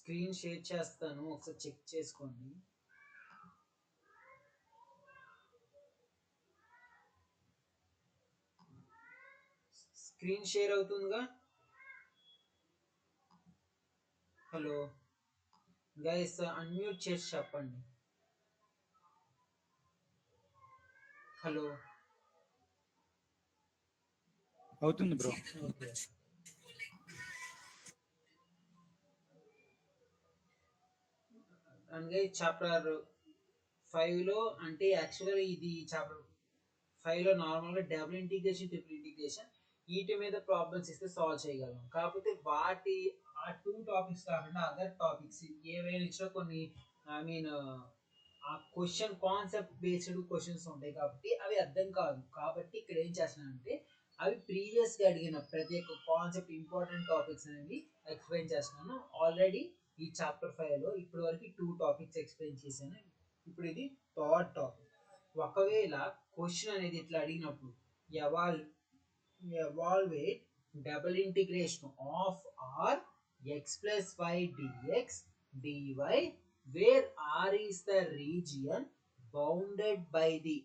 Screen share చేస్తాను, ఒకసారి check చేసుకోండి. స్క్రీన్ షేర్ అవుతుందిగా? హలో గైస్, అన్మ్యూట్ చేసి చెప్పండి. హలో అవుతుంది బ్రో. ఓకే. అందుకే చాప్టర్ 5లో అంటే యాక్చువల్గా ఇది చాప్టర్ 5లో నార్మల్గా డబుల్ ఇంటిగ్రేషన్, ట్రిపుల్ ఇంటిగ్రేషన్ వీటి మీద ప్రాబ్లమ్స్ ఇస్తే సాల్వ్ చేయగలం. కాకపోతే వాటి ఆ 2 టాపిక్స్ కాకుండా అదర్ టాపిక్స్ ఏవైనా ఇచ్చినా కొన్ని ఐ మీన్ ఆ క్వశ్చన్ కాన్సెప్ట్ బేస్డ్ క్వశ్చన్స్ ఉంటాయి కాబట్టి అవి అర్థం కాదు. కాబట్టి ఇక్కడ ఏం చేస్తున్నానంటే అవి ప్రీవియస్గా అడిగిన ప్రతి ఒక్క కాన్సెప్ట్ ఇంపార్టెంట్ టాపిక్స్ అనేవి ఎక్స్ప్లెయిన్ చేస్తున్నాను. ఆల్రెడీ ఈ చాప్టర్ 5లో ఇప్పటి వరకు 2 టాపిక్స్ ఎక్స్ప్లెయిన్ చేశాను. ఇప్పుడు ఇది థర్డ్ టాపిక్. ఒకవేళ క్వశ్చన్ అనేది ఇట్లా అడిగినప్పుడు evaluate double integration of r x plus y dx dy where r is the region bounded by the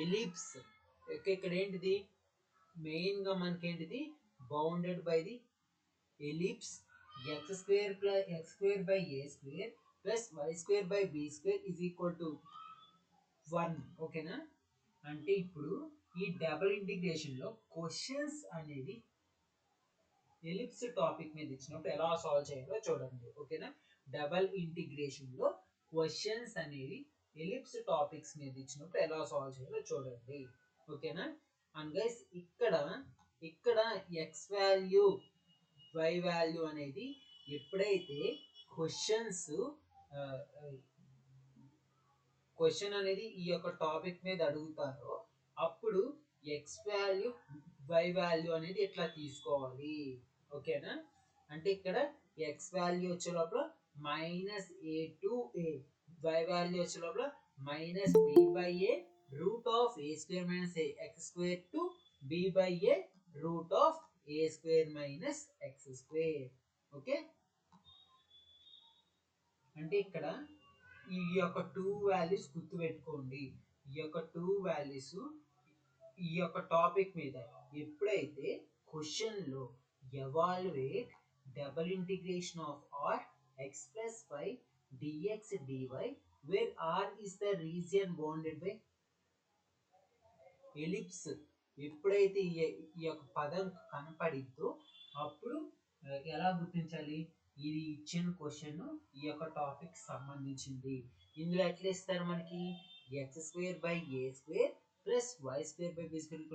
ellipse. ఇక్కడ ఏంటిది మెయిన్ గా మనకి ఏంటిది bounded by the ellipse x square by a square plus y square by b square is equal to 1. ఓకేనా? అంటే ఇప్పుడు ఈ double integration లో క్వశ్చన్స్ అనేది ఎలిప్స్ టాపిక్ మీద ఇచ్చినప్పుడు ఎలా సాల్వ్ చేయాలో చూడండి. ఓకేనా? డబుల్ ఇంటిగ్రేషన్ లో క్వశ్చన్స్ అనేవి ఎలిప్స్ టాపిక్స్ మీద ఇచ్చినప్పుడు ఎలా సాల్వ్ చేయాలో చూడండి. ఓకేనా? అండ్ గైస్ ఇక్కడ ఎక్స్ వాల్యూ వై వాల్యూ అనేది ఎప్పుడైతే క్వశ్చన్ అనేది ఈ యొక్క టాపిక్ మీద అడుగుతారో అప్పుడు ఎక్స్ వాల్యూ వై వాల్యూ అనేది ఎట్లా తీసుకోవాలి. ఓకేనా? అంటే ఇక్కడ ఎక్స్ వాల్యూ వచ్చే లోపల minus a to a, y value వచ్చే లోపల minus b by a root of a square minus x square to b by a root of a square minus x square. Okay? అంటే ఇక్కడ ఈ యొక్క 2 values గుర్తుపెట్టుకోండి. ఈ యొక్క 2 వాల్యూస్ ఈ యొక్క టాపిక్ మీద ఎప్పుడైతే క్వశ్చన్ లో evaluate double integration of r x plus y dx dy where r is the region bounded by ellipse, ఎప్పుడైతే ఈ యొక్క పదం కనపడిద్దో అప్పుడు ఎలా గుర్తించాలి? ఇది ఇచ్చిన క్వశ్చన్ ఈ యొక్క టాపిక్ సంబంధించింది. ఇందులో ఎట్లా ఇస్తారు మనకి x square by a square plus y square by b square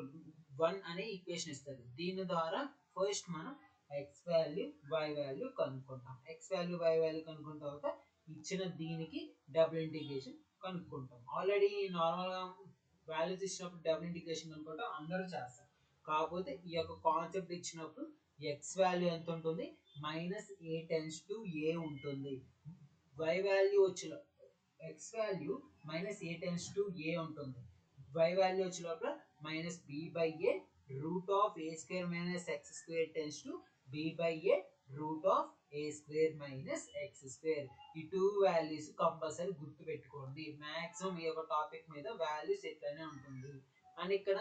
1 అనే ఈక్వేషన్ ఇస్తారు. దీని ద్వారా ఫస్ట్ మనం ఎక్స్ వాల్యూ వై వాల్యూ కనుక్కుంటాం. ఎక్స్ వాల్యూ వై వాల్యూ కనుక్కున్న తర్వాత ఇచ్చిన దీనికి డబుల్ ఇంటిగ్రేషన్ కనుక్కుంటాం. ఆల్రెడీ నార్మల్గా వాల్యూస్ ఇచ్చినప్పుడు డబుల్ ఇంటిగ్రేషన్ కనుక్కుంటాం, అందరూ చేస్తారు. కాకపోతే ఈ యొక్క కాన్సెప్ట్ ఇచ్చినప్పుడు ఎక్స్ వాల్యూ ఎంత ఉంటుంది? Minus a tends to a ఉంటుంది. వై వాల్యూ వచ్చిన x value minus a tends to a ఉంటుంది. వై వాల్యూ వచ్చే లోపల minus b by a root of a square minus x square tends to b by a root of a square minus x square. ఈ 2 values compulsory గుర్తు పెట్టుకోండి. Maximum ఈ యొక్క topic మీద values ఎట్లనే ఉంటుంది. అండ్ ఇక్కడ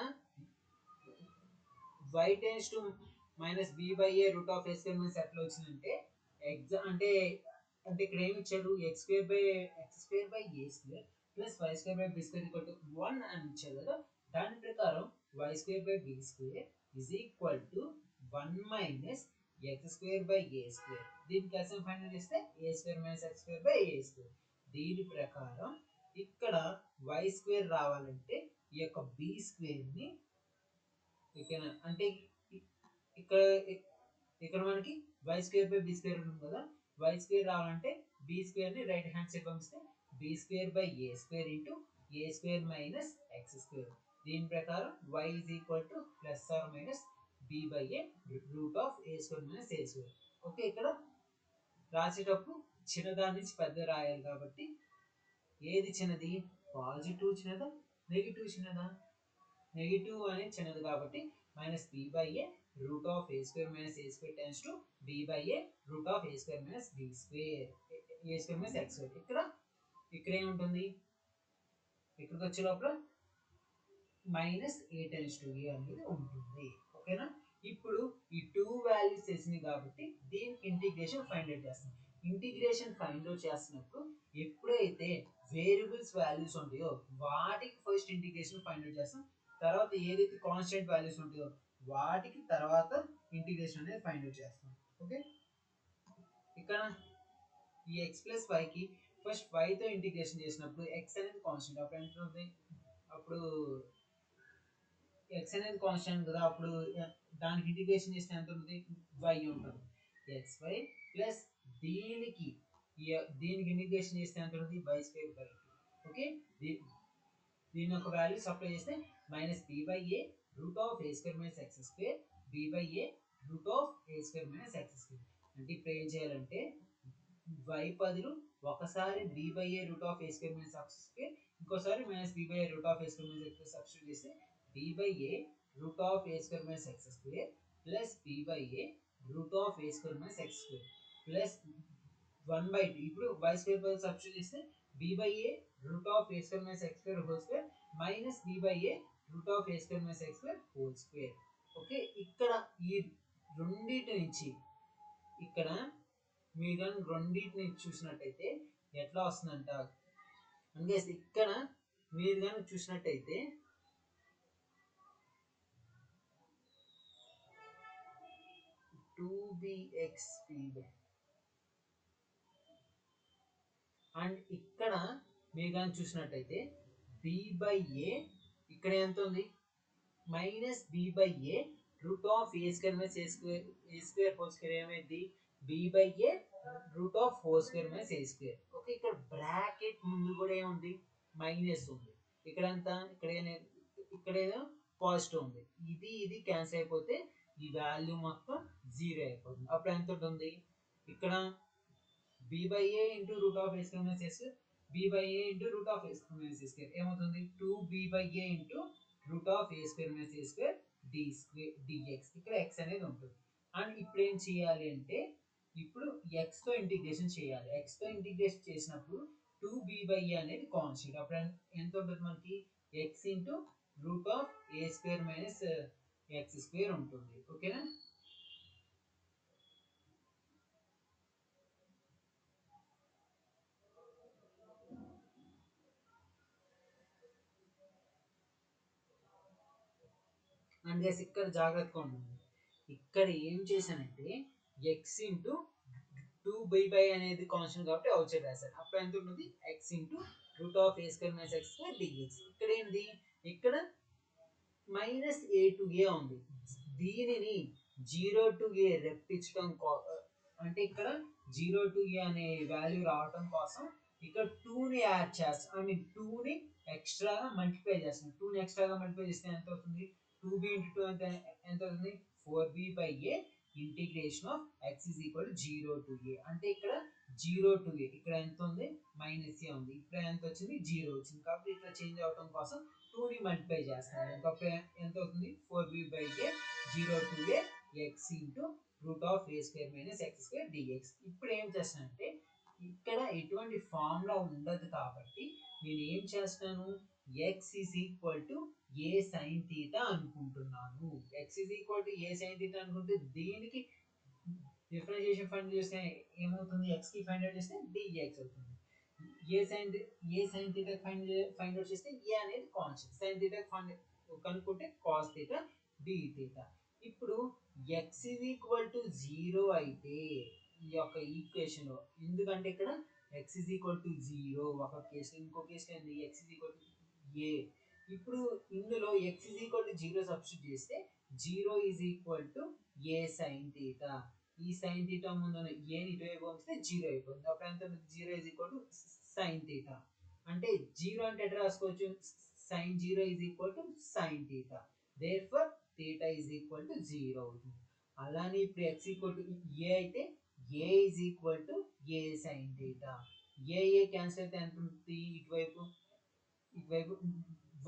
y tends to minus b by a root of a square minus ఎట్లా వచ్చిందంటే అంటే ఇక్కడ ఏమి ఇచ్చారు? X square by a square plus y square by b square equal to 1 అని ఇచ్చారు కదా. దాని ప్రకారం y square by b square is equal to 1 minus x square by a square. దీనికి ఎల్సిఎం ఫైండ్ చేస్తే a square minus x square by a square. దీని ప్రకారం ఇక్కడ వై స్క్వేర్ రావాలంటే ఈ యొక్క బి స్క్వేర్ ని అంటే ఇక్కడ మనకి y square by b square ఉంటుంది కదా. వై స్క్వేర్ రావాలంటే బి స్క్వేర్ ని రైట్ హ్యాండ్ సైడ్ పంపిస్తే b square by a square into a square minus x square. దీని ప్రకారం y is equal to plus or minus b by a root of a square minus a square. Okay? ఇక్కడ రాసేటప్పుడు చిన్నదాని నుంచి పెద్ద రాయాలి కాబట్టి ఏది చిన్నది? పాజిటివ్ చిన్నదా నెగిటివ్ చిన్నదా? నెగిటివ్ అనేది చిన్నది కాబట్టి minus b by a root of a square minus a square tends to b by a root of a square minus b square a square minus x square. ఇక్కడ ఏముంటుంది, ఇక్కడికి వచ్చే లోపల మైనస్ ఏ టెన్స్ టు ఏ అనేది ఉంటుంది. ఓకేనా, ఇప్పుడు ఈ టూ వాల్యూస్ తెలిసింది కాబట్టి దీనికి ఇంటిగ్రేషన్ ఫైండ్ అవుట్ చేస్తాం. ఇంటిగ్రేషన్ ఫైండ్ అవుట్ చేస్తున్నప్పుడు ఎప్పుడైతే వేరియబుల్స్ వాల్యూస్ ఉంటాయో వాటికి ఫస్ట్ ఇంటిగ్రేషన్ ఫైండ్ అవుట్ చేస్తాం, తర్వాత ఏదైతే కాన్స్టెంట్ వాల్యూస్ ఉంటాయో వాటికి తర్వాత ఇంటిగ్రేషన్ అనేది ఫైండ్ అవుట్ చేస్తాం. ఓకే, ఇక్కడ ఈ ఎక్స్ ప్లస్ వైకి ఫస్ట్ వైతో ఇంటిగ్రేషన్ చేసినప్పుడు ఎక్స్ అనేది కాన్స్టెంట్, అప్పుడు ఎంత ఉంటుంది, అప్పుడు ఎక్స్ అనేది కాన్స్టెంట్ కదా, అప్పుడు దానికి ఇంటిగ్రేషన్ చేస్తే ఎంత ఉంటుంది, వై ఉంటుంది. ఎక్స్ వై ప్లస్ దీనికి దీనికి ఇంటిగ్రేషన్ చేస్తే ఎంత ఉంటుంది, వై స్క్వేర్ బై 2. ఓకే, దీని యొక్క వాల్యూ సప్లై చేస్తే minus b by a root of a square minus x square b by a root of a square minus x square. అంటే ఇప్పుడు ఏం చేయాలంటే వై బదులు ఒకసారి b by a root of a square minus x square, ఇంకోసారి minus b by a root of a square minus x substitute చేస్తే b by a root of a square minus x square plus b by a root of a square minus x square plus 1 by 2. ఇప్పుడు y square బదులు substitute చేస్తే b by a root of a square minus x square whole square minus b by a root of a square minus x square whole square. Okay, ఇక్కడ ఈ రెండింటి నుంచి ఇక్కడ మీరు కానీ రెండింటిని చూసినట్టయితే ఎట్లా వస్తుందంట అంటే ఇక్కడ మీరు కానీ చూసినట్టయితే 2bx అండ్ ఇక్కడ మీరు కానీ చూసినట్టయితే b బై ఏ ఇక్కడ ఎంత ఉంది, minus b by a root of a square minus a square whole square ఏమైంది, b by a root of whole square minus a square. Okay, ఇక్కడ బ్రాకెట్ ముందు కూడా ఏముంది, మైనస్ ఉంది. ఇక్కడ ఎంత, ఇక్కడేదో పాజిటివ్ ఉంది. ఇది క్యాన్సిల్ అయిపోతే ఈ వాల్యూ మొత్తం 0 అయిపోతుంది. అప్పుడు ఎంత ఉంటుంది, ఇక్కడ b by a into root of a square minus a square b by a into root of a square minus a square ఏమవుతుంది, 2b by a into root of a square minus a square d square dx. ఇక్కడ x అనేది ఉంటుంది. And ఇప్పుడు ఏం చేయాలి అంటే ఇప్పుడు x తో ఇంటిగ్రేషన్ చేయాలి. x తో ఇంటిగ్రేషన్ చేసినప్పుడు 2b by a అనేది కాన్స్టెంట్, అప్పుడు ఎంత ఉంటుంది మనకి, x into root of a square minus x square ఉంటుంది. ఓకేనా, అండ్ గైస్ ఇక్కడ జాగ్రత్తగా ఉంటుంది. ఇక్కడ ఏం చేశానంటే ఎక్స్ ఇంటూ 2b అనేది కాన్స్టెంట్ కాబట్టి అవుట్ సైడ్ రాశాను. అప్పుడు ఎంత ఉంటుంది, x into root of a square minus x square dx. ఇక్కడ ఏంటి, ఇక్కడ మైనస్ ఏ టు ఏ ఉంది. దీనిని 0 to a రెప్పించడం అంటే ఇక్కడ 0 to a అనే వాల్యూ రావడం కోసం ఇక్కడ 2ని యాడ్ చేస్తాం, ఐ మీన్ 2ని ఎక్స్ట్రాగా మల్టిప్లై చేస్తాం. 2ని ఎక్స్ట్రాగా మల్టిప్లై చేస్తే ఎంత అవుతుంది, 2b into 2 ఎంత అవుతుంది, 4b by a integration of x is equal to 0 to a. అంటే ఇక్కడ 0 to a ఇక్కడ ఎంత ఉంది, మైనస్ ఏ ఉంది. ఇక్కడ ఎంత వచ్చింది, 0 వచ్చింది. కాబట్టి ఇట్లా చేంజ్ అవడం కోసం 2ని మల్టిప్లై చేస్తాను. ఇంకప్పుడు ఎంత అవుతుంది, 4b by a 0 to a x into root of a square minus x square dx. ఇప్పుడు ఏం చేస్తానంటే ఇక్కడ ఎటువంటి ఫార్ములా ఉండదు కాబట్టి నేను ఏం చేస్తాను, x is equal to a sin theta అనుకుంటున్నాను. x is equal to a sin theta అనుకుంటే దీనికి డిఫరెన్షియేషన్ ఫైండ్ చేస్తే ఏమవుతుంది, x కి ఫైండ్ అవుట్ చేస్తే dx అవుతుంది. a sin theta find out చేస్తే a అనేది కాన్స్టెంట్, sin theta కనుక్కుంటే cos theta d theta. ఇప్పుడు x is equal to 0 అయితే ఈ యొక్క ఈక్వేషన్ లో, ఎందుకంటే ఇక్కడ x is equal to 0 ఒక కేసు, ఇంకో కేసు ఏంది x is equal to a. ఇప్పుడు ఇందులో x is equal to 0 substitute చేస్తే 0 is equal to a sin theta. ఈ sin theta ముందు a ని ఇటువైపు పంపిస్తే 0 అయిపోతుంది. అప్పుడు ఎంత, 0 is equal to sin theta. అంటే 0 అంటే ఎట్లా రాసుకోవచ్చు, sin 0 is equal to sin theta. Therefore theta is equal to 0 అవుతుంది. అలానే ఇప్పుడు x equal to a అయితే a is equal to a sin theta. a cancel అయితే ఎంత ఉంటుంది, ఇటువైపు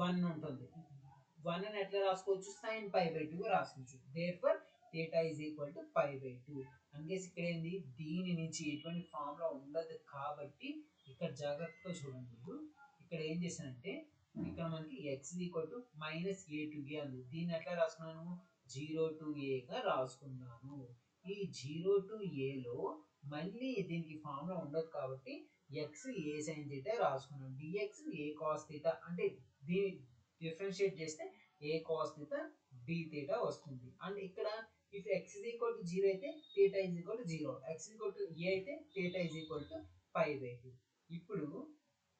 1 ఉంటుంది. 1 అని ఎట్లా రాసుకోవచ్చు, sin pi by 2 రాసుకోవచ్చు. Therefore theta is equal to π/2. అందుకేసి ఇక్కడ ఏంది, దీని నుంచి ఎటువంటి ఫార్ములా ఉండదు కాబట్టి ఇక్కడ జాగ్రత్తగా చూడండి. మీరు ఇక్కడ ఏం చేశానంటే ఇక్కడ మనకి x equal to -a to a ఉంది. దీన్ని ఎట్లా రాసుకున్నాను, 0 to a గా రాసుకున్నాను. ఈ 0 to a లో మళ్ళీ దీనికి ఫార్ములా ఉండదు కాబట్టి x a sin θ రాసుకున్నాను. dx a cos θ అంటే దీన్ని డిఫరెన్షియేట్ చేస్తే a cos θ dθ వస్తుంది. అండ్ ఇక్కడ if x is equal to 0 అయితే θ is equal to 0, x is equal to a అయితే θ is equal to π/2. ఇప్పుడు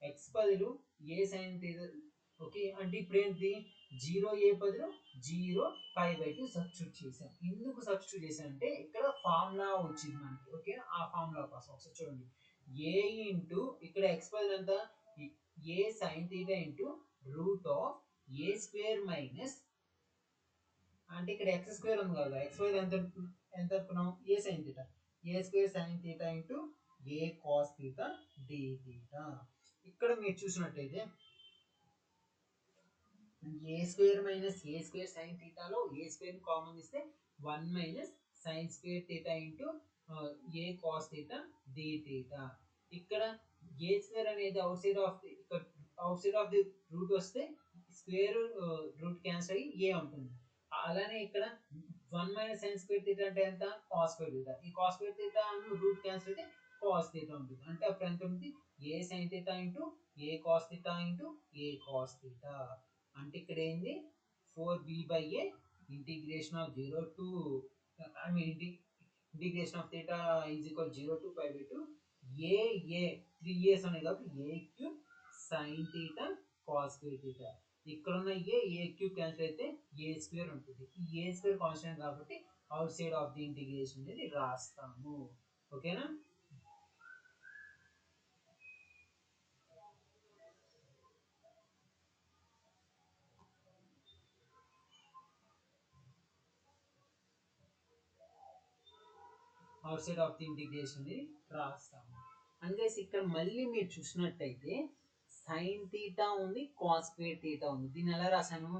x బదులు a sin θ, ఓకే, అంటే ఇప్పుడు ఏంటి, 0a బదులు 0 π/2 సబ్స్టిట్యూట్ చేసాం. ఎందుకు సబ్స్టిట్యూట్ చేసాం అంటే ఇక్కడ ఫార్ములా వచ్చింది మనకి, ఓకే, ఆ ఫార్ములా కోసం ఒకసారి చూడండి. a ఇంటూ ఇక్కడ x బదులు ఎంత, a sin θ into root of a square minus, అంటే ఇక్కడ x స్క్వేర్ ఉంది కదా, x స్క్వేర్ ఎంత ఎంత అనుకున్నాం, a sin θ, a square sin θ into a cos θ dθ. ఇక్కడ మీరు చూసినట్టయితే a square minus a square sin θ లో a స్క్వేర్ కామన్ ఇస్తే 1 minus sin square θ into a cos θ dθ. ఇక్కడ a స్క్వేర్ అనేది అవుట్ సైడ్ ఆఫ్ ది, ఇక్కడ outside of the root వస్తే square root cancel అయ్యి a ఉంటుంది. అలానే ఇక్కడ 1 మైనస్ sin స్క్వేర్ θ అంటే ఎంత, cos స్క్వేర్ θ. ఈ cos స్క్వేర్ θ రూట్ క్యాన్సిల్ అయితే cos θ ఉంటుంది. అంటే అప్పుడు ఎంత ఉంటుంది, a sin θ into a cos θ into a cos θ. అంటే ఇక్కడ ఏంది, 4b/a integration of 0 to integration of θ is equal 0 to π/2 a 3 a's ఉన్నాయి కాబట్టి a³ sin θ cos స్క్వేర్ θ. ఇక్కడ ఉన్న a³ క్యాన్సిల్ అయితే a స్క్వేర్ ఉంటుంది. ఈ a స్క్వేర్ కాన్స్టెంట్ కాబట్టి out side of the integration అనేది రాస్తాము, ఓకేనా. Out side of the integration ని రాస్తాము. అంటే ఇక్కడ మళ్ళీ మీరు చూసినట్టయితే సైన్ థీటా ఉంది, కాస్ స్క్వేర్ థీటా ఉంది. దీన్ని ఎలా రాశాను,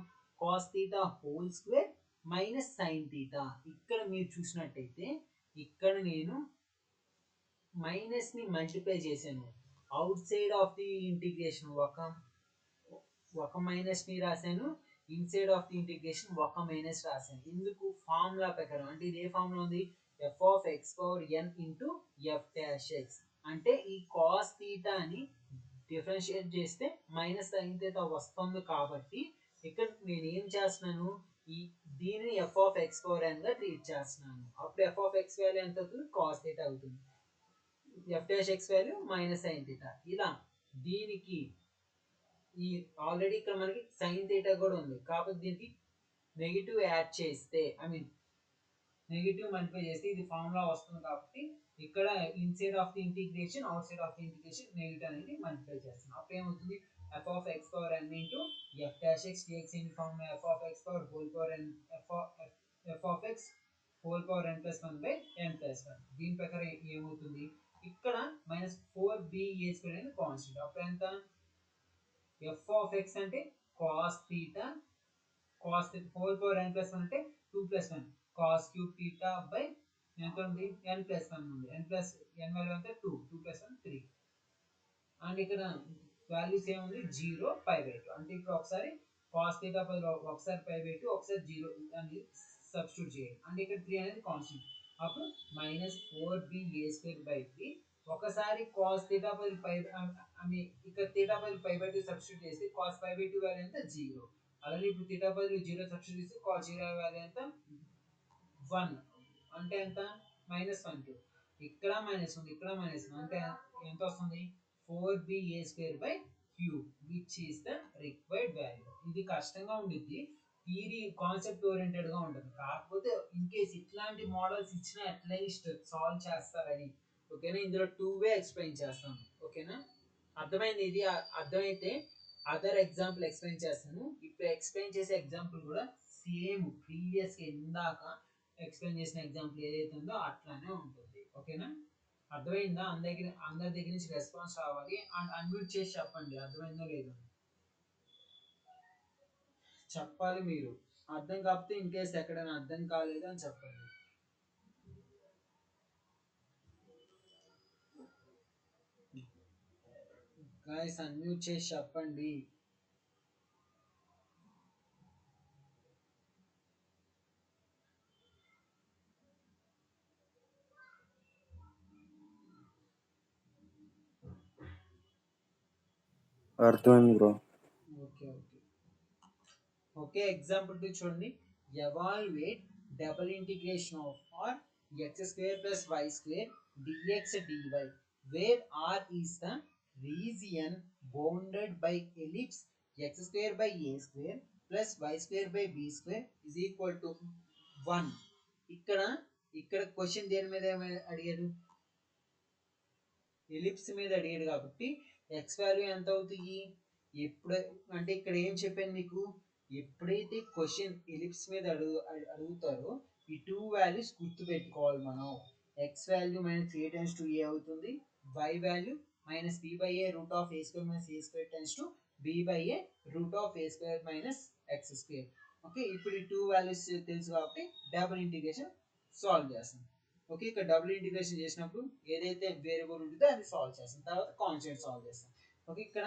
cos theta whole square minus sine theta. ఇక్కడ మీరు చూసినట్టయితే ఇక్కడ నేను మైనస్ ని మల్టిప్లై చేశాను. Out side of the integration ఒక మైనస్ ని రాశాను, ఇన్సైడ్ ఆఫ్ ది ఇంటిగ్రేషన్ ఒక మైనస్ రాశాను. ఎందుకు, ఫార్ములా ప్రకారం. అంటే ఇది ఏ ఫార్ములా ఉంది, f of x power n into f dash x. అంటే ఈ cos థీటాని డిఫరెన్షియేట్ చేస్తే మైనస్ sin థీటా వస్తుంది కాబట్టి ఇక్కడ నేను ఏం చేస్తున్నాను, ఈ దీనిని f of x power n గా ట్రీట్ చేస్తున్నాను. అప్పుడు f of x వాల్యూ ఎంత అవుతుంది, cos థీటా అవుతుంది. f dash x value minus sin theta. ఇలా దీనికి ఈ ఆల్రెడీ ఇక్కడ మనకి sin థీటా కూడా ఉంది కాబట్టి దీనికి నెగిటివ్ యాడ్ చేస్తే, నెగిటివ్ మల్టిప్లై చేస్తే ఇది ఫార్ములా వస్తుంది కాబట్టి ఇక్కడ inside of the integration out side of the integration negative అనేది మల్టిప్లై చేస్తున్నాం. అప్పుడు ఏమవుతుంది, f of x power n into f dash x dx in formula f of x power whole power n f of x whole power n plus 1 by n plus 1. దీని ప్రకారం ఏమవుతుంది, ఇక్కడ minus 4ba square అనేది constant. అప్పుడు ఎంత, f of x అంటే cos theta whole power n plus 1 అంటే 2 plus 1 cos cube theta by ఎంత ఉంది, n plus 1 ఉంది. n వాల్యూ అంటే 2 plus 1 3. అండ్ ఇక్కడ వాల్యూస్ ఏముంది, 0 π/2. అంటే ఇప్పుడు ఒకసారి cos theta బదులు ఒకసారి π/2 ఒకసారి 0 అని సబ్స్టిట్యూట్ చేయాలి. అంటే ఇక్కడ 3 అనేది కాన్స్టెంట్. అప్పుడు -4ba²/3. ఒకసారి cos theta బదులు ఇక్కడ theta బదులు π/2 సబ్స్టిట్యూట్ చేస్తే cos π/2 వాల్యూ ఎంత, 0. అలానే ఇప్పుడు theta బదులు 0 సబ్స్టిట్యూట్ చేస్తే cos 0 వాల్యూ ఎంత, 1. అంటే ఎంత, -1. ఇక్కడ మైనస్ ఉంది, ఇక్కడ మైనస్ ఉంది. అంటే ఎంత వస్తుంది, 4ba²/3 which is the required value. ఇది కష్టంగా ఉండిద్ది, థియరీ కాన్సెప్ట్ ఓరియంటెడ్ గా ఉంటుంది. కాకపోతే ఇన్ కేస్ ఇట్లాంటి మోడల్స్ ఇచ్చినా అట్లీస్ట్ సాల్వ్ చేస్తారని, ఓకేనా. ఇందులో 2 వే ఎక్స్ప్లెయిన్ చేస్తాను, ఓకేనా. అర్థమైంది, ఇది అర్థమైతే అదర్ ఎగ్జాంపుల్ ఎక్స్ప్లెయిన్ చేస్తాను. ఇప్పుడు ఎక్స్ప్లెయిన్ చేసే ఎగ్జాంపుల్ కూడా సేమ్ ప్రీవియస్ ఇందాక ఎక్స్ప్లెయిన్ చేసిన ఎగ్జాంపుల్ ఏదైతే ఉందో అట్లానే ఉంటుంది, ఓకేనా. అర్థమైందా, అందరి దగ్గర నుంచి రెస్పాన్స్ రావాలి. అండ్ అన్మ్యూట్ చేసి చెప్పండి అర్థమైందో లేదో చెప్పాలి మీరు. అర్థం కాకపోతే ఇన్ కేసు ఎక్కడైనా అర్థం కాలేదు అని చెప్పండి. గైస్ అన్మ్యూట్ చేసి చెప్పండి. అర్థమైంది bro. Okay okay okay example 2 చూడండి. Evaluate double integration of R x square plus y square dx dy where R is the region bounded by ellipse x square by a square plus y square by b square is equal to 1. ఇక్కడ ఇక్కడ question దేని మీద అడిగాడు? Ellipse మీద అడిగాడు కాబట్టి X value ఎంత అవుతుంది? ఎప్పుడు అంటే ఇక్కడ ఏం చెప్పాను మీకు, ఎప్పుడైతే క్వశ్చన్ ఎలిప్స్ మీద అడుగుతారో ఈ 2 వాల్యూస్ గుర్తు పెట్టుకోవాలి మనం. X value minus a tends to a అవుతుంది, y value minus b by a root of a square minus a square tends to b by a root of a square minus x square. Okay ఇప్పుడు ఈ 2 values తెలుసు కాబట్టి double integration solve చేస్తాం. Okay ఇక్కడ double integration చేసినప్పుడు ఏదైతే variable ఉంటుందో అది సాల్వ్ చేస్తాం, తర్వాత కాన్స్టెంట్ సాల్వ్ చేస్తాం. ఓకే ఇక్కడ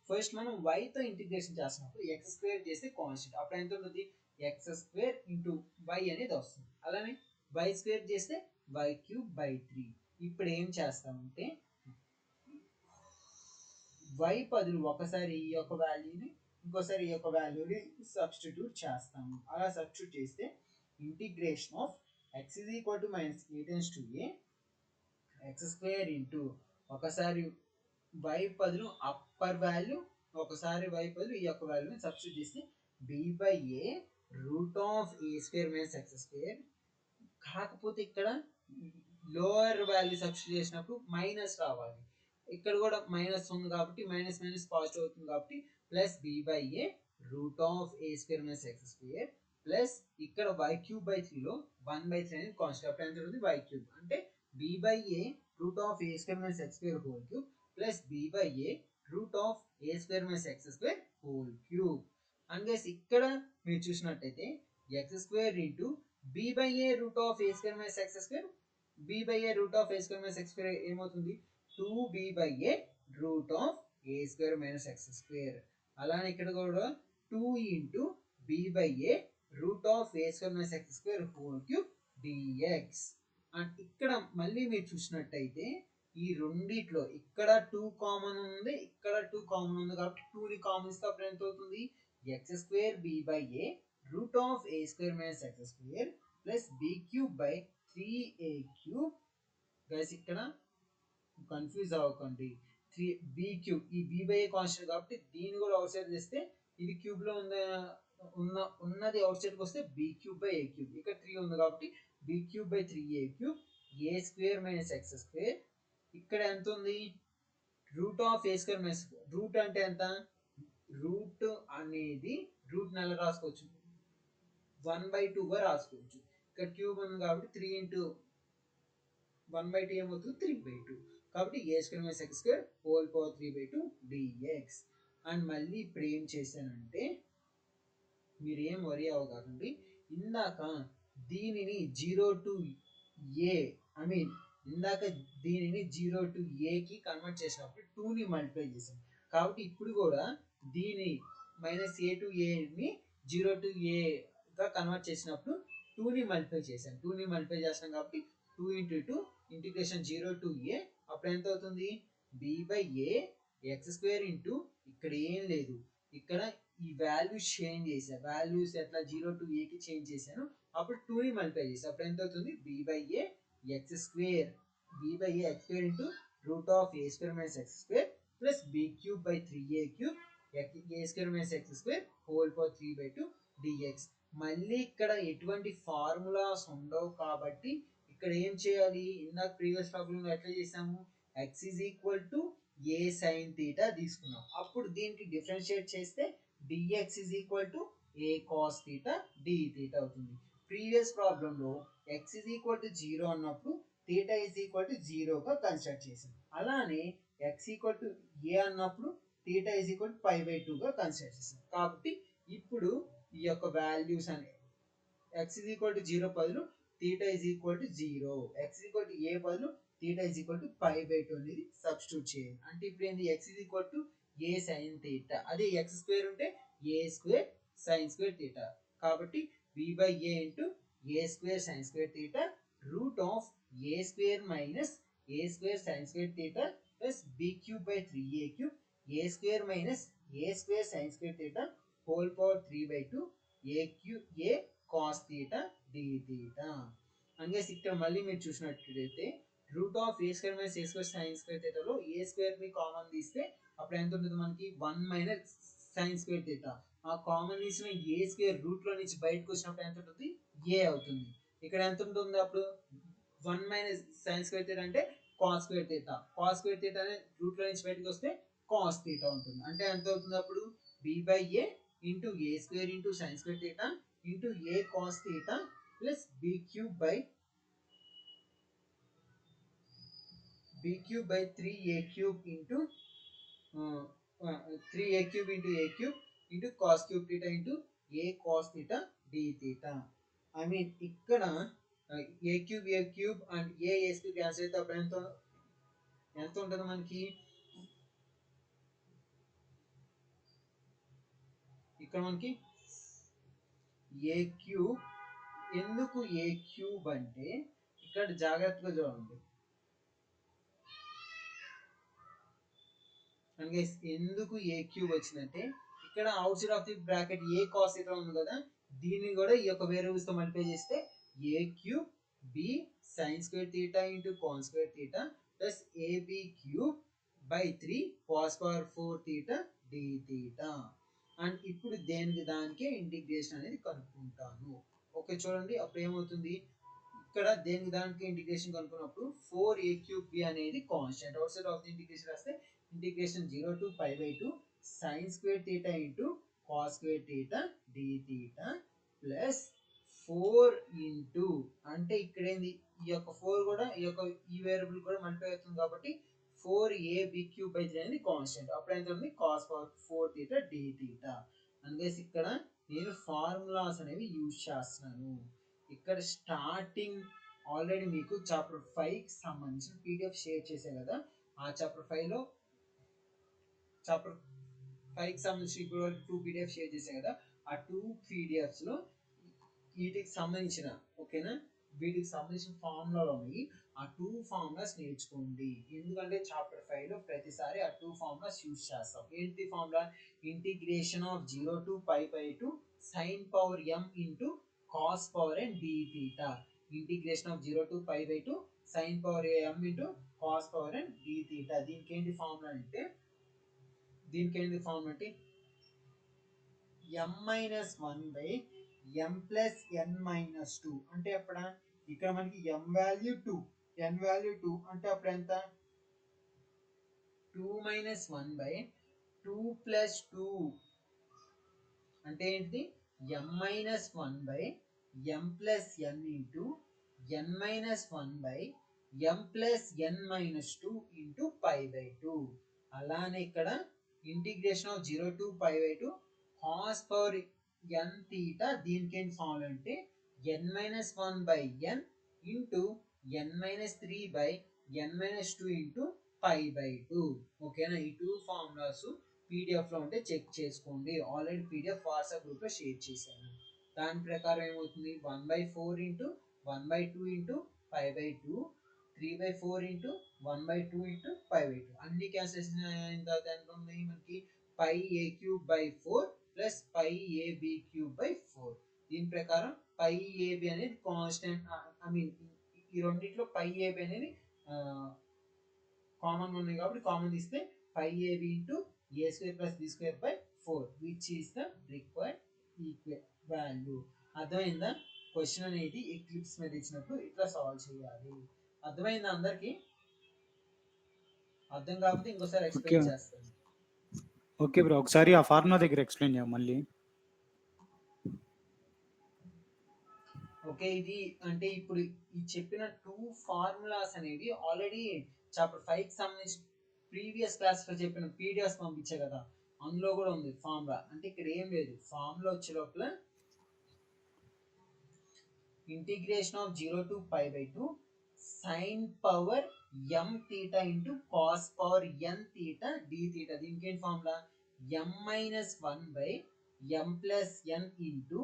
ఫస్ట్ మనం y తో ఇంటిగ్రేషన్ చేస్తున్నప్పుడు ఎక్స్ స్క్వేర్ చేస్తే కాన్స్టెంట్, అప్పుడు ఎంత ఉంటుంది? ఎక్స్ స్క్వేర్ ఇంటూ వై అనేది వస్తుంది. అలానే వై స్క్వేర్ చేస్తే వై క్యూబ్ బై 3. ఇప్పుడు ఏం చేస్తామంటే y బదులు ఒకసారి ఈ యొక్క వాల్యూని ఇంకోసారి ఈ యొక్క వాల్యూని సబ్స్టిట్యూట్ చేస్తాము. అలా సబ్స్టిట్యూట్ చేస్తే integration of x is equal to minus a tends to a x square into ఒకసారి y బదులు అప్పర్ వాల్యూ, ఒకసారి y బదులు ఈ యొక్క వాల్యూని సబ్స్టిట్యూట్ చేస్తే b by a route of a square minus x square. కాకపోతే ఇక్కడ లోవర్ వాల్యూ సబ్స్టిట్యూట్ చేసినప్పుడు మైనస్ రావాలి. ఇక్కడ కూడా మైనస్ ఉంది కాబట్టి మైనస్ మైనస్ పాజిటివ్ అవుతుంది కాబట్టి plus b by a route of a square minus x square plus ఇక్కడ y క్యూబ్ బై 3లో 1/3 అనేది కాన్స్టెంట్, అప్పుడు ఎంత ఉంటుంది? y క్యూబ్ అంటే b by a route of a square minus x square whole cube plus b by a route of a square minus x square whole cube. And guys ఇక్కడ మీరు చూసినట్టయితే x square into b by a route of a square minus x square, b by a route of a square minus x square ఏమవుతుంది? 2b by a route of a square minus x square. అలానే ఇక్కడ కూడా 2 into b by a route of a square minus x square whole cube dx. And ఇక్కడ మళ్ళీ మీరు చూసినట్టయితే ఈ రెండిట్లో ఇక్కడ 2 కామన్ ఉంది, ఇక్కడ 2 కామన్ ఉంది కాబట్టి 2ని కామన్ ఇస్తే అప్పుడు ఎంత అవుతుంది? X square b by a route of a square minus x square plus b cube by 3a cube. Guys ఇక్కడ కన్ఫ్యూజ్ అవ్వకండి, 3b క్యూబ్ ఈ b by a కాన్స్టెంట్ కాబట్టి దీన్ని కూడా అవుట్ సైడ్ చేస్తే ఇది క్యూబ్ లో ఉన్నది అవుట్ సైడ్కి వస్తే b cube by a cube. ఇక్కడ 3 ఉంది కాబట్టి b cube by 3a cube a square minus x square. ఇక్కడ ఎంత ఉంది? Root of a square minus, root అంటే ఎంత? రూట్ అనేది రూట్ నెల రాసుకోవచ్చు, 1/2గా రాసుకోవచ్చు. ఇక్కడ క్యూబ్ ఉంది కాబట్టి 3 ఇంటూ 1/2 ఏమవుతుంది? 3/2 కాబట్టి a square minus x square whole power 3/2 dx. And మళ్ళీ ఇప్పుడు ఏం చేశానంటే మీరు ఏం వరి అవ్వకండి, ఇందాక దీనిని 0 to a ఐ మీన్ ఇందాక దీనిని 0 to aకి కన్వర్ట్ చేసినప్పుడు 2ని మల్టిప్లై చేసాం కాబట్టి ఇప్పుడు కూడా దీని మైనస్ a to aని 0 to aగా కన్వర్ట్ చేసినప్పుడు 2ని మల్టిప్లై చేసాం. 2ని మల్టిప్లై చేస్తాం కాబట్టి 2 ఇంటూ 2 ఇంటిగ్రేషన్ 0 to a అప్పుడు ఎంత అవుతుంది? b by a x square into ఇక్కడ ఏం లేదు, ఇక్కడ ఈ వాల్యూస్ చేంజ్ చేసా, వాల్యూస్ ఎట్లా 0 to a కి చేంజ్ చేశాను, అప్పుడు 2ని మల్టిప్లై చేసి అప్పుడు ఎంత అవుతుంది? b by a x square, b by a x square into root of a square minus x square plus b cube by 3a cube a square minus x square whole power 3/2 dx. మళ్ళీ ఇక్కడ ఎటువంటి formulas ఉండవు కాబట్టి ఇక్కడ ఏం చేయాలి? ఇందాక previous ప్రాబ్లంలో ఎట్లా చేసాము? x is equal to a sin theta తీసుకున్నాం, అప్పుడు దీనికి డిఫరెన్షియేట్ చేస్తే dx is equal to a cos theta d theta అవుతుంది. ప్రీవియస్ ప్రాబ్లంలో x ఈజ్ ఈక్వల్ టు 0 అన్నప్పుడు theta ఈజ్ ఈక్వల్ టు 0గా కన్స్ట్రక్ట్ చేసాం. అలానే x ఈక్వల్ టు a అన్నప్పుడు theta ఈజ్ ఈక్వల్ టు π/2గా కన్స్ట్రక్ట్ చేసాం. కాబట్టి ఇప్పుడు ఈ యొక్క వాల్యూస్ అని x is equal to 0 బదులు theta is equal to 0, x is equal to a బదులు theta is equal to pi by 2 అనేది సబ్స్టిట్యూట్ చేయాలి. అంటే ఇప్పుడు ఏంది x is equal to a sin theta, అదే x స్క్వేర్ ఉంటే a square sin square theta, కాబట్టి b by a into a square sin square theta root of a square minus a square sin square theta plus b cube by 3a cube a square minus a square sin square theta whole power 3 by 2 a cube a cos theta d theta. And guys ఇక్కడ మళ్ళీ మీరు చూసినట్లయితే root of a square minus a square sine square థీటాలో a square ని common తీస్తే అప్పుడు ఎంత ఉంటుంది మనకి 1 మైనస్ సైన్ స్క్వేర్ థీటా. ఆ కామన్ తీసిన ఏ స్క్వేర్ రూట్ లో నుంచి బయటకు వచ్చినప్పుడు ఎంత ఉంటుంది ఏ అవుతుంది. ఇక్కడ ఎంత ఉంటుంది అప్పుడు 1 మైనస్ సైన్ స్క్వేర్ థీటా అంటే cos square theta, cos square theta అనే రూట్ లో నుంచి బయటకు వస్తే కాస్ థీటా ఉంటుంది. అంటే ఎంత అవుతుంది అప్పుడు b by a into a square into sin square theta into a cos theta plus b cube by 3a cube into 3a cube into a cube into cos cube theta into a cos theta d theta. I mean ఇక్కడ a cube and a square cancel అయితే అప్పుడు ఎంత ఉంటుంది మనకి ఇక్కడ మనకి ఏ cube. ఎందుకు ఏ cube అంటే ఇక్కడ జాగ్రత్తగా చూడండి. అండ్ గైస్ ఎందుకు ఏ క్యూబ్ వచ్చిందంటే ఇక్కడ outside of the bracket A cos theta ఉంది కదా, దీన్ని కూడా ఈ యొక్క వేరియబుల్స్ తో మల్టిప్లై చేస్తే a cube b sine square theta into cos square theta plus a b cube by 3 cos power 4 theta d theta. And ఇప్పుడు దేనికి దానికే ఇంటిగ్రేషన్ అనేది కనుక్కుంటాను. ఓకే చూడండి అప్పుడు ఏమవుతుంది, ఇక్కడ దేనికి దానికి ఇంటిగ్రేషన్ కనుక్కున్నప్పుడు 4a cube b అనేది constant, out side of the integration రాస్తే integration 0 to pi by 2 sin square theta into cos square theta d theta plus 4 into అంటే ఇక్కడ ఏంది ఈ యొక్క 4 కూడా ఈ యొక్క ఈ వేరియబుల్ కూడా మల్టిప్లై అవుతుంది కాబట్టి 4ab cube by 3 అనేది కాన్స్టెంట్, అప్పుడు ఎంత ఉంది cos power 4 theta d theta. అందుకే ఇక్కడ నేను ఫార్ములాస్ అనేవి యూజ్ చేస్తున్నాను. ఇక్కడ స్టార్టింగ్ ఆల్రెడీ మీకు చాప్టర్ 5 కి సంబంధించిన పీడిఎఫ్ షేర్ చేశాను కదా, ఆ చాప్టర్ 5 లో చాప్టర్ 5 కి సంబంధించి ఇప్పుడు 2 పీడిఎఫ్ షేర్ చేశాను కదా, ఆ 2 పీడిఎఫ్స్ లో వీటికి సంబంధించిన ఓకేనా వీటికి సంబంధించిన ఫార్ములాలు ఉన్నాయి. ఆ 2 ఫార్ములాస్ నేర్చుకోండి, ఎందుకంటే చాప్టర్ 5 లో ప్రతిసారి ఆ 2 ఫార్ములాస్ యూజ్ చేస్తాం. ఏంటి formula, integration of 0 to pi by 2 sin power m into cos power n d theta, integration of 0 to pi by 2 sin power m into cos power n d theta. దీనికి ఏంటి formula అంటే m minus 1 by m plus n minus 2 అంటే అప్పుడు ఇక్కడ మనకి m value 2 n value 2 అంటే అప్పుడు ఎంత 2 minus 1 by 2 plus 2 అంటే ఏంటిది m minus 1 by m plus n into n minus 1 by m plus n minus 2 into pi by 2. అలానే ఇక్కడ integration of 0 to pi by 2 cos power n theta, దీనికి ఏంటి formula అంటే n minus 1 by n into n minus 3 by n minus 2 into pi by 2. ఓకేనా, ఈ 2 formulas PDF లో ఉంటే check చేసుకోండి, ఆల్రెడీ పీడిఎఫ్ వాట్సాప్ గ్రూప్ లో షేర్ చేశాను. దాని ప్రకారం ఏమవుతుంది 1/4 into 1/2 into pi by 2 3/4 into 1/2 into pi by 2 అన్ని క్యాన్సిలేషన్ అయిన తర్వాత ఎంత ఉన్నాయి మనకి pi a cube by 4 plus pi ab cube by 4. దీని ప్రకారం pi ab అనేది కాన్స్టెంట్, ఐ మీన్ ఈ రెండిట్లో pi ab అనేది కామన్ ఉన్నాయి కాబట్టి కామన్ తీస్తే pi ab into a square plus b square by 4 which is the required value. అర్థమైందా, క్వశ్చన్ అనేది ఎక్లిప్స్ మీద ఇచ్చినప్పుడు ఇట్లా సాల్వ్ చేయాలి. అర్థమైందా అందరికి, అర్థం కాకపోతే ఇంకోసారి ఎక్స్ప్లెయిన్ చేస్తాను. ఓకే బ్రో, ఒకసారి ఆ ఫార్ములా దగ్గర ఎక్స్ప్లెయిన్ చేయ మళ్ళీ. ఓకే, ఇది అంటే ఇప్పుడు ఈ చెప్పిన 2 ఫార్ములాస్ అనేవి ఆల్రెడీ చాప్టర్ 5 కి సంబంధించి ప్రీవియస్ క్లాస్ లో చెప్పిన పీడిఎఫ్ పంపించే కదా, అందులో కూడా ఉంది ఫార్ములా. అంటే ఇక్కడ ఏం లేదు, ఫార్ములా వచ్చే లోపల integration of 0 to π/2 sine power m theta into cos power n theta d theta. దీనికి ఏంటి formula? m minus 1 by m plus n into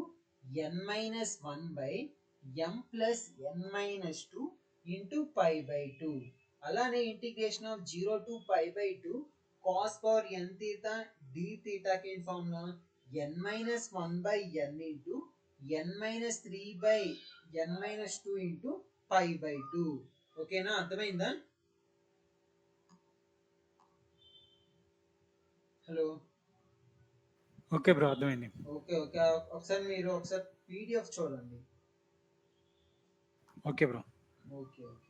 n minus 1 by m plus n minus 2 into π/2. అలానే integration of 0 to π/2 cos power n theta d తీటాకి ఏంటి formula? n minus 1 by n into n minus 3 by n minus 2 into π/2. ఓకేనా, అర్థమైందా? Hello, okay bro, అర్థమైంది. Okay okay, ఒకసారి మీరు ఒకసారి PDF చూడండి. Okay bro. Okay okay.